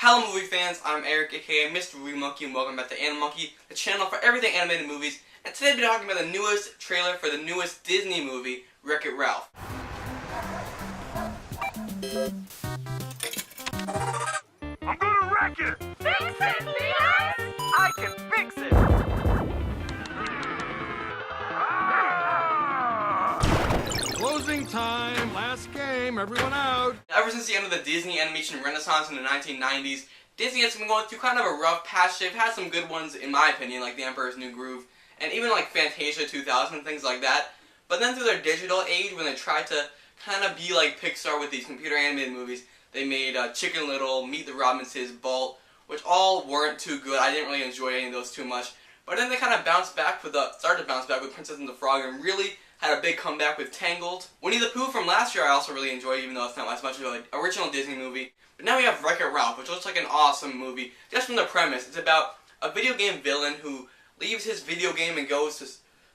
Hello movie fans, I'm Eric aka MrAniMonkey and welcome back to MrAniMonkey, the channel for everything animated movies. And today we'll be talking about the newest trailer for the newest Disney movie, Wreck-It Ralph. I'm gonna wreck it! Fix it, Leon! I can fix it! Closing time, last game, everyone out. Ever since the end of the Disney animation renaissance in the 1990s, Disney has been going through kind of a rough patch. They've had some good ones in my opinion, like The Emperor's New Groove, and even like Fantasia 2000 and things like that. But then through their digital age, when they tried to kind of be like Pixar with these computer animated movies, they made Chicken Little, Meet the Robinsons, Bolt, which all weren't too good. I didn't really enjoy any of those too much. But then they kind of started to bounce back with Princess and the Frog and really had a big comeback with Tangled. Winnie the Pooh from last year I also really enjoyed, even though it's not as much of an original Disney movie. But now we have Wreck-It Ralph, which looks like an awesome movie. Just from the premise, it's about a video game villain who leaves his video game and goes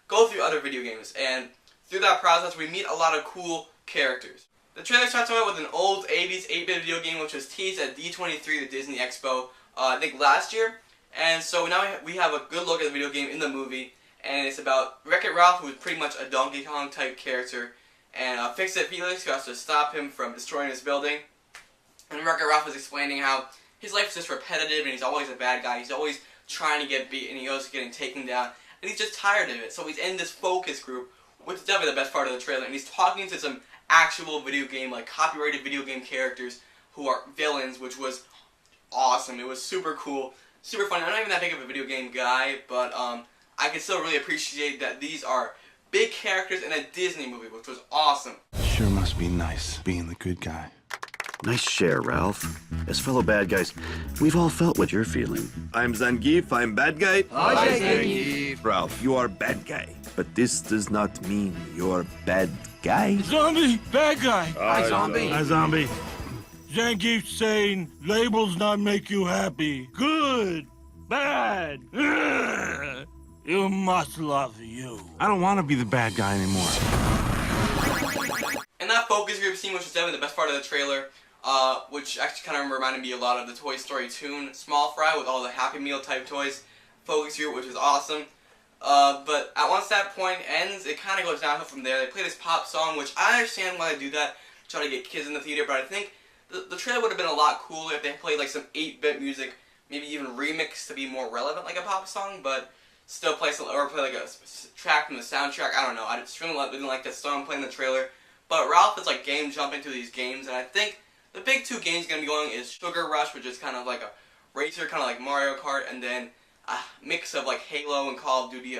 through other video games. And through that process, we meet a lot of cool characters. The trailer starts out with an old 80s 8-bit video game which was teased at D23, the Disney Expo, I think last year. And so now we have a good look at the video game in the movie. And it's about Wreck-It Ralph, who is pretty much a Donkey Kong type character, and Fix-It Felix, who has to stop him from destroying his building. And Wreck-It Ralph is explaining how his life is just repetitive and he's always a bad guy. He's always trying to get beat and he's always getting taken down. And he's just tired of it. So he's in this focus group, which is definitely the best part of the trailer. And he's talking to some actual video game, like copyrighted video game characters who are villains, which was awesome. It was super cool, super fun. I'm not even that big of a video game guy, but I can still really appreciate that these are big characters in a Disney movie, which was awesome. Sure must be nice being the good guy. Nice share, Ralph. As fellow bad guys, we've all felt what you're feeling. I'm Zangief, I'm bad guy. Hi, Zangief. Ralph, you are bad guy. But this does not mean you're bad guy. Zombie, bad guy. Hi, Zombie. Hi, Zombie. Zangief saying labels not make you happy. Good, bad. You must love you. I don't want to be the bad guy anymore. And that focus group scene, which was definitely the best part of the trailer, which actually kind of reminded me a lot of the Toy Story tune Small Fry with all the Happy Meal type toys. Focus group, which was awesome. But once that point ends, it kind of goes downhill from there. They play this pop song, which I understand why they do that, try to get kids in the theater, but I think the trailer would have been a lot cooler if they played like some 8-bit music, maybe even remixed to be more relevant like a pop song, but still play like a track from the soundtrack. I don't know. I just really didn't like that song playing in the trailer. But Ralph is like game jumping to these games, and I think the big two games going to be going is Sugar Rush, which is kind of like a racer, kind of like Mario Kart, and then a mix of like Halo and Call of Duty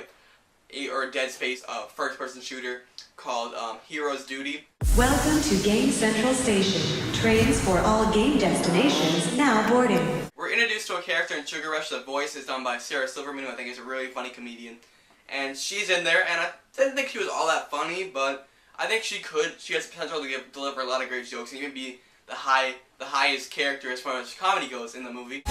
or Dead Space, first-person shooter called Heroes Duty. Welcome to Game Central Station. Trains for all game destinations now boarding. We're introduced to a character in Sugar Rush. The voice is done by Silverman, who I think is a really funny comedian. And she's in there, and I didn't think she was all that funny, but I think she has potential to deliver a lot of great jokes and even be the highest character as far as comedy goes in the movie.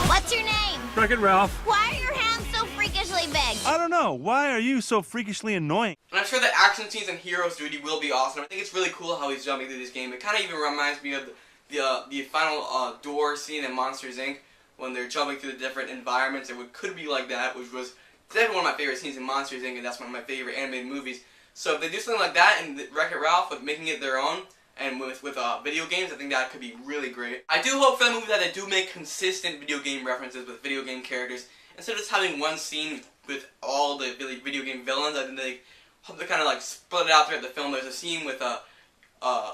What's your name? Wreck-It Ralph. Why are your hands so freakishly big? I don't know. Why are you so freakishly annoying? And I'm sure the action scenes in Heroes Duty will be awesome. I think it's really cool how he's jumping through this game. It kind of even reminds me of the final door scene in Monsters, Inc. when they're jumping through the different environments. It could be like that, which was definitely one of my favorite scenes in Monsters, Inc., and that's one of my favorite animated movies. So if they do something like that in Wreck-It Ralph with making it their own, and with video games, I think that could be really great. I do hope for the movie that they do make consistent video game references with video game characters. Instead of just having one scene with all the video game villains, I think they hope they kind of like split it out throughout the film. There's a scene with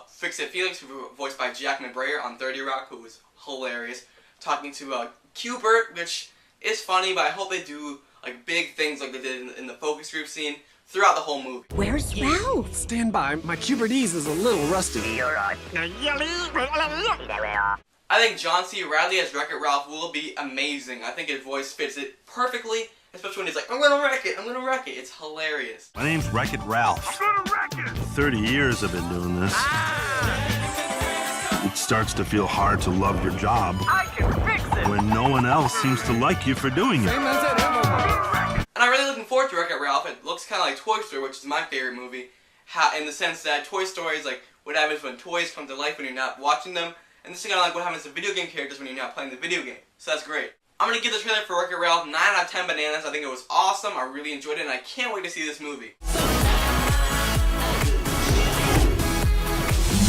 Fix-It Felix, voiced by Jack McBrayer on 30 Rock, who was hilarious, talking to Q-Bert, which is funny, but I hope they do like big things like they did in the focus group scene throughout the whole movie. Where's Ralph? Stand by, my Cubertese is a little rusty. I think John C. Reilly as Wreck-It Ralph will be amazing. I think his voice fits it perfectly, especially when he's like, I'm gonna wreck it, I'm gonna wreck it. It's hilarious. My name's Wreck-It Ralph. I'm gonna wreck it! 30 years I've been doing this. It starts to feel hard to love your job I can fix it! when no one else seems to like you for doing it. And I'm really looking forward to Wreck-It Ralph. It looks kind of like Toy Story, which is my favorite movie, in the sense that Toy Story is like what happens when toys come to life when you're not watching them. and this is kind of like what happens to video game characters when you're not playing the video game. So that's great. I'm going to give the trailer for Wreck-It Ralph 9 out of 10 bananas. I think it was awesome. I really enjoyed it, and I can't wait to see this movie.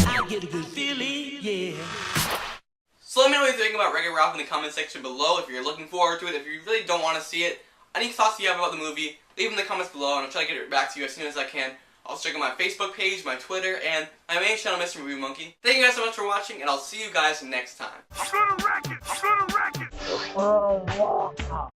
I get a good feeling, yeah. So let me know what you think about Wreck-It Ralph in the comment section below. If you're looking forward to it, if you really don't want to see it, any thoughts you have about the movie, leave them in the comments below, and I'll try to get it back to you as soon as I can. Also check out my Facebook page, my Twitter, and my main channel, MrAniMonkey. Thank you guys so much for watching, and I'll see you guys next time. I'm gonna wreck it! I'm gonna wreck it!